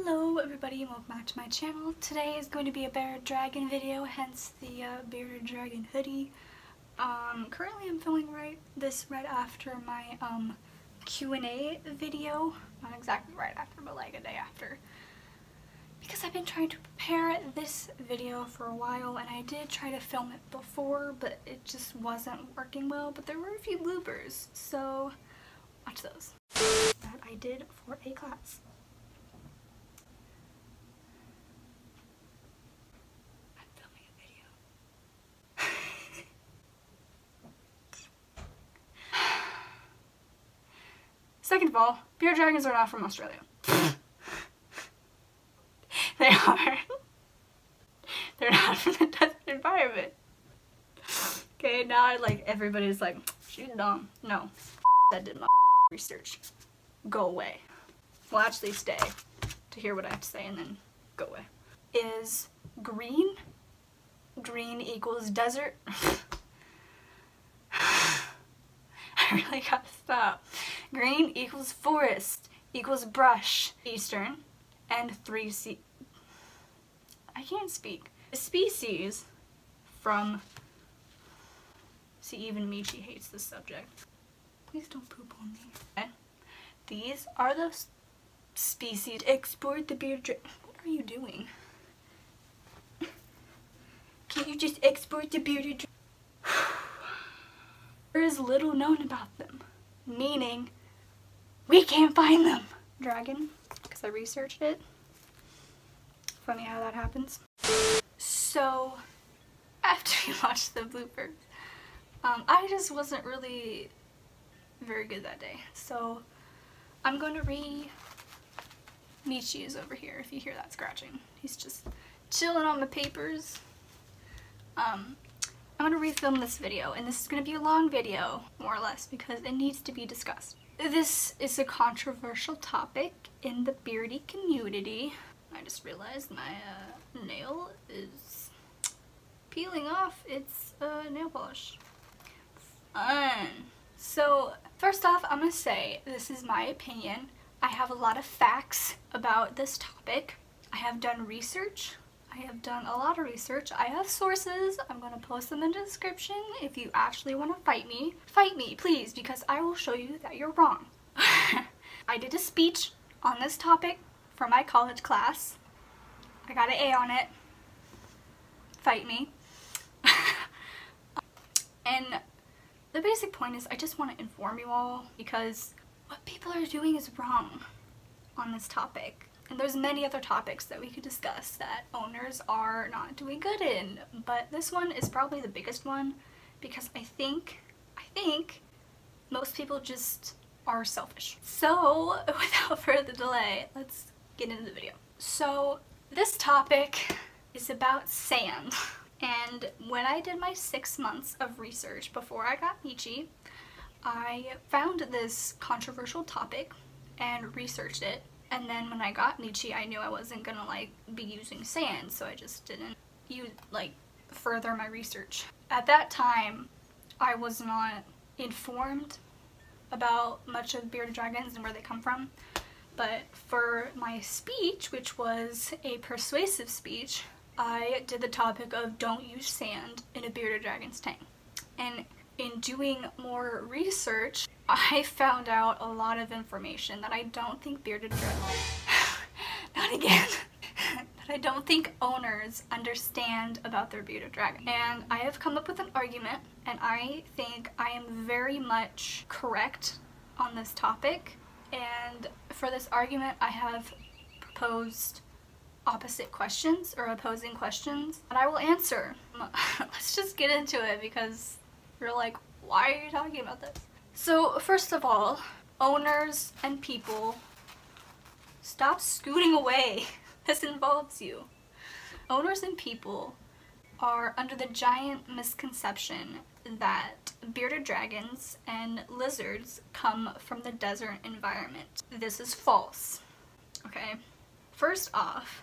Hello everybody and welcome back to my channel. Today is going to be a bearded dragon video, hence the bearded dragon hoodie. Currently I'm filming this right after my Q&A video. Not exactly right after, but like a day after. Because I've been trying to prepare this video for a while and I did try to film it before, but it just wasn't working well. But there were a few bloopers, so watch those. That I did for a class. Second of all, bearded dragons are not from Australia. They are. They're not from the desert environment. Okay, now everybody's like, she's dumb. No. That did my research. Go away. Well, actually stay to hear what I have to say and then go away. Is green? Green equals desert? I really gotta stop. Green equals forest equals brush. Eastern and 3C. I can't speak. A species from. See, even Michi hates this subject. Please don't poop on me. Okay. These are the species. Export the bearded dragon. What are you doing? Can't you just export the bearded dragon? There is little known about them, meaning we can't find them. Dragon, because I researched it. Funny how that happens. So, after you watch the bloopers, I just wasn't really very good that day. So, I'm going to Michi is over here, if you hear that scratching. He's just chilling on the papers. I'm going to refilm this video, and this is going to be a long video, more or less, because it needs to be discussed. This is a controversial topic in the beardy community. I just realized my nail is peeling off its nail polish. Fun! So, first off, I'm going to say this is my opinion. I have a lot of facts about this topic. I have done research. I have done a lot of research. I have sources. I'm going to post them in the description. If you actually want to fight me, please, because I will show you that you're wrong. I did a speech on this topic for my college class. I got an A on it. Fight me. And the basic point is I just want to inform you all because what people are doing is wrong on this topic. And there's many other topics that we could discuss that owners are not doing good in, but this one is probably the biggest one because I think most people just are selfish. So without further delay, let's get into the video. So this topic is about sand, and when I did my 6 months of research before I got Michi, I found this controversial topic and researched it. And then when I got Michi, I knew I wasn't gonna be using sand, so I just didn't further my research. At that time, I was not informed about much of bearded dragons and where they come from. But for my speech, which was a persuasive speech, I did the topic of don't use sand in a bearded dragon's tank. And in doing more research, I found out a lot of information that I don't think bearded dragons, not again, that I don't think owners understand about their bearded dragon. And I have come up with an argument, and I think I am very much correct on this topic. And for this argument, I have proposed opposite questions, or opposing questions, that I will answer. Let's just get into it because you're like, why are you talking about this? So first of all, owners and people, stop scooting away. This involves you. Owners and people are under the giant misconception that bearded dragons and lizards come from the desert environment. This is false. Okay? First off,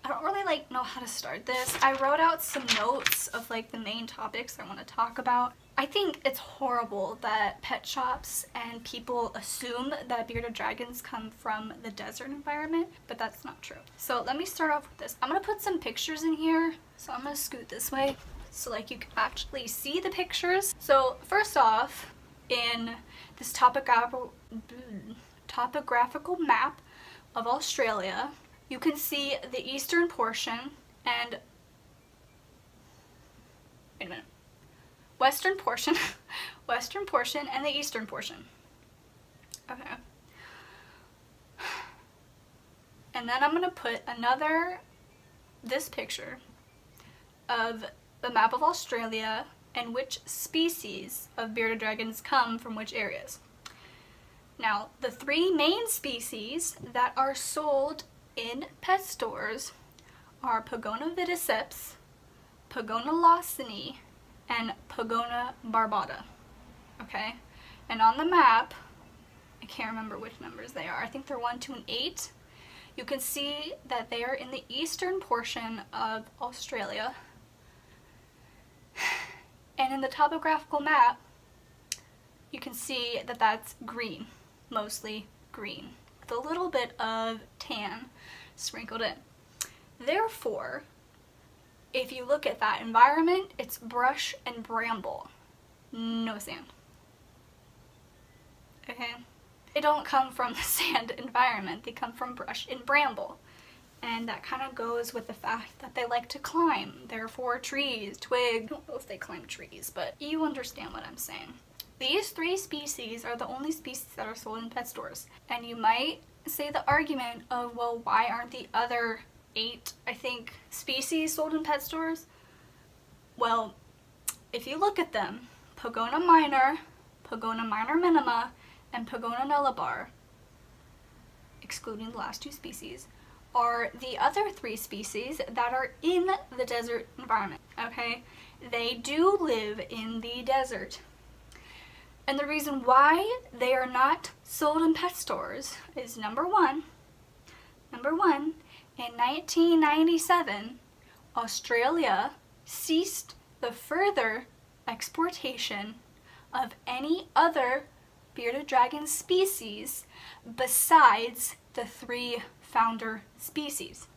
I don't really know how to start this. I wrote out some notes of the main topics I want to talk about, I think it's horrible that pet shops and people assume that bearded dragons come from the desert environment, but that's not true. So let me start off with this. I'm gonna put some pictures in here. So I'm gonna scoot this way so like you can actually see the pictures. So first off, in this topographical map of Australia, you can see the eastern portion and, wait a minute, western portion and the eastern portion. Okay. And then I'm gonna put this picture of the map of Australia and which species of bearded dragons come from which areas. Now, the three main species that are sold in pet stores are Pogona viticeps, Pogona lawsoni, and Pogona barbata. Okay? And on the map, I can't remember which numbers they are. I think they're 1, 2, and 8. You can see that they are in the eastern portion of Australia. And in the topographical map, you can see that that's green, mostly green, with a little bit of tan sprinkled in. Therefore, if you look at that environment, it's brush and bramble, no sand. Okay? They don't come from the sand environment, they come from brush and bramble. And that kind of goes with the fact that they like to climb, therefore trees, twigs. I don't know if they climb trees, but you understand what I'm saying. These three species are the only species that are sold in pet stores. And you might say the argument of, well, why aren't the other 8, I think, species sold in pet stores? Well, if you look at them, Pogona minor, Pogona minor minima, and Pogona nullibar, excluding the last 2 species, are the other 3 species that are in the desert environment, okay? They do live in the desert. And the reason why they are not sold in pet stores is number one, in 1997, Australia ceased the further exportation of any other bearded dragon species besides the 3 founder species.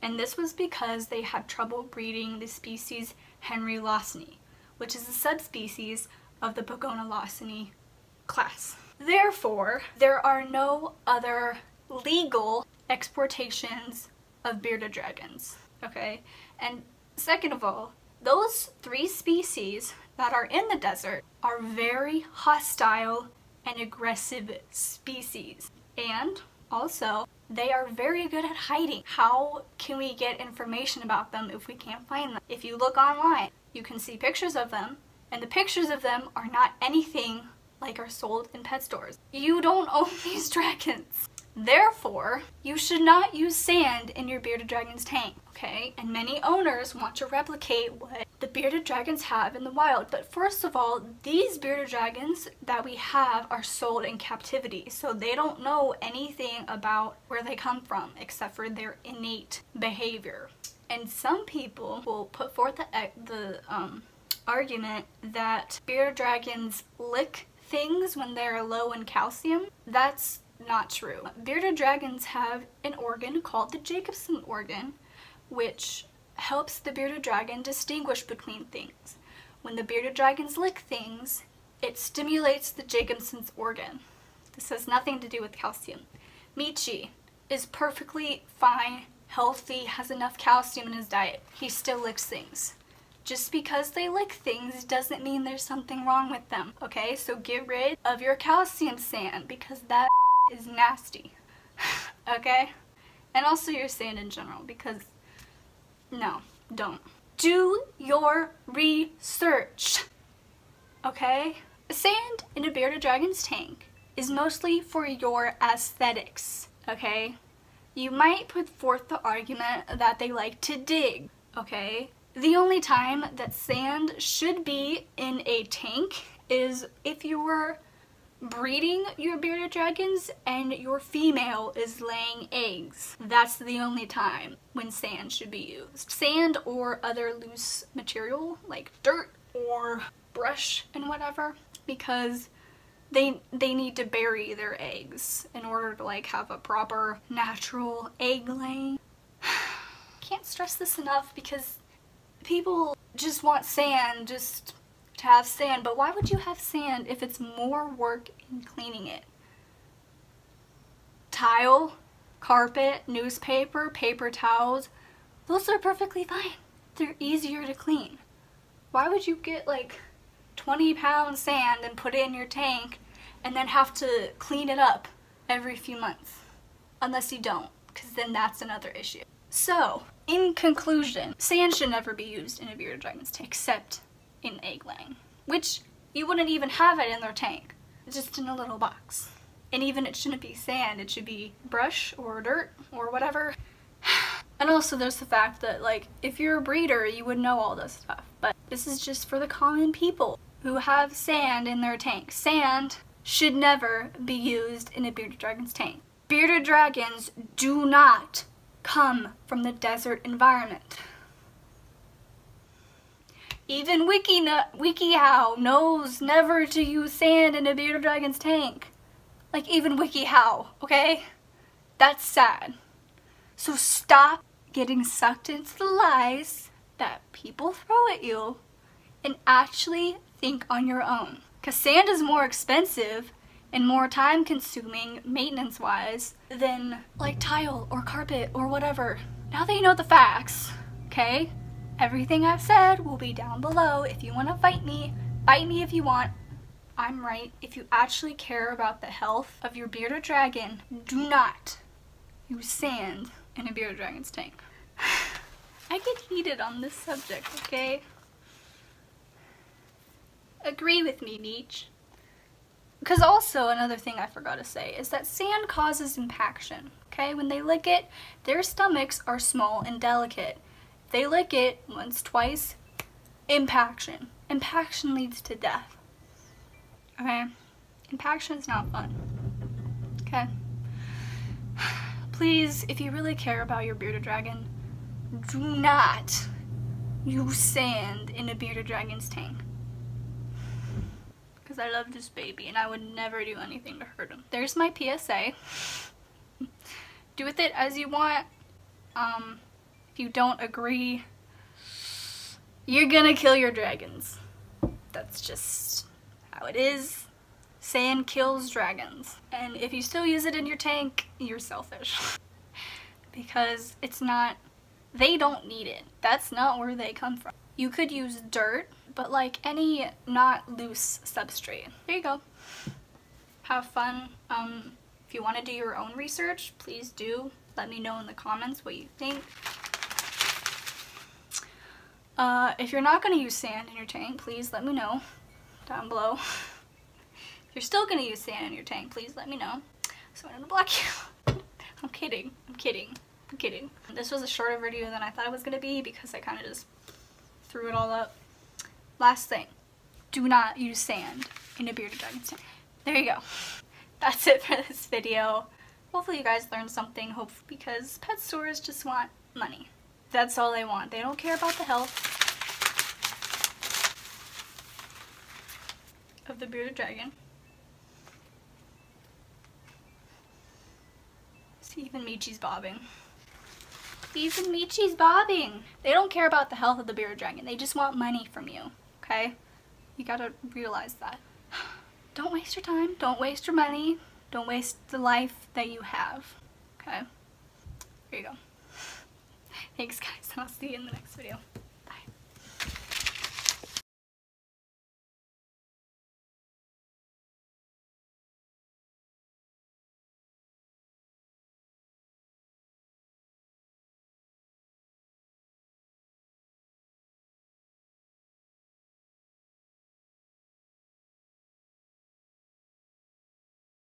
And this was because they had trouble breeding the species Henry lawsoni, which is a subspecies of the Pogona lawsoni class. Therefore, there are no other legal exportations of bearded dragons, okay? And second of all, those 3 species that are in the desert are very hostile and aggressive species. And also, they are very good at hiding. How can we get information about them if we can't find them? If you look online, you can see pictures of them, and the pictures of them are not anything like are sold in pet stores. You don't own these dragons. Therefore, you should not use sand in your bearded dragon's tank, okay? And many owners want to replicate what the bearded dragons have in the wild. But first of all, these bearded dragons that we have are sold in captivity, so they don't know anything about where they come from except for their innate behavior. And some people will put forth the argument that bearded dragons lick things when they're low in calcium. That's not true. Bearded dragons have an organ called the Jacobson organ, which helps the bearded dragon distinguish between things. When the bearded dragons lick things, it stimulates the Jacobson's organ. This has nothing to do with calcium. Michi is perfectly fine, healthy, has enough calcium in his diet. He still licks things. Just because they lick things doesn't mean there's something wrong with them, okay? So get rid of your calcium sand, because that is nasty, okay? And also your sand in general, because no, don't. Do your research, okay? Sand in a bearded dragon's tank is mostly for your aesthetics, okay? You might put forth the argument that they like to dig, okay? The only time that sand should be in a tank is if you were breeding your bearded dragons and your female is laying eggs. That's the only time when sand should be used. Sand or other loose material like dirt or brush and whatever, because they need to bury their eggs in order to like have a proper natural egg laying. Can't stress this enough, because people just want sand just to have sand, but why would you have sand if it's more work in cleaning it? Tile, carpet, newspaper, paper towels, those are perfectly fine. They're easier to clean. Why would you get like 20-pound sand and put it in your tank and then have to clean it up every few months? Unless you don't, because then that's another issue. So, in conclusion, sand should never be used in a bearded dragon's tank, except in egg laying, which you wouldn't even have it in their tank, just in a little box. And even it shouldn't be sand, it should be brush or dirt or whatever. And also there's the fact that, like, if you're a breeder, you would know all this stuff. But this is just for the common people who have sand in their tank. Sand should never be used in a bearded dragon's tank. Bearded dragons do not come from the desert environment. Even WikiHow knows never to use sand in a bearded dragon's tank. Like, even WikiHow, okay? That's sad. So stop getting sucked into the lies that people throw at you and actually think on your own. Because sand is more expensive and more time consuming maintenance wise than like tile or carpet or whatever. Now that you know the facts, okay? Everything I've said will be down below. If you want to fight me if you want. I'm right. If you actually care about the health of your bearded dragon, do not use sand in a bearded dragon's tank. I get heated on this subject, okay? Agree with me, Nietzsche. Because also, another thing I forgot to say is that sand causes impaction, okay? When they lick it, their stomachs are small and delicate. If they lick it once, twice, impaction. Impaction leads to death. Okay? Impaction is not fun. Okay? Please, if you really care about your bearded dragon, do not use sand in a bearded dragon's tank. Because I love this baby and I would never do anything to hurt him. There's my PSA. Do with it as you want. If you don't agree, you're gonna kill your dragons. That's just how it is. Sand kills dragons. And if you still use it in your tank, you're selfish. Because it's not, they don't need it. That's not where they come from. You could use dirt, but like any not loose substrate. There you go. Have fun. If you want to do your own research, please do. Let me know in the comments what you think. If you're not going to use sand in your tank, please let me know down below. If you're still going to use sand in your tank, please let me know so I don't block you. I'm kidding. I'm kidding. I'm kidding. This was a shorter video than I thought it was going to be because I kind of just threw it all up. Last thing. Do not use sand in a bearded dragon's tank. There you go. That's it for this video. Hopefully you guys learned something, because pet stores just want money. That's all they want. They don't care about the health of the bearded dragon. See, even Michi's bobbing. Even Michi's bobbing. They don't care about the health of the bearded dragon. They just want money from you, okay? You gotta realize that. Don't waste your time. Don't waste your money. Don't waste the life that you have, okay? There you go. Thanks, guys, and I'll see you in the next video.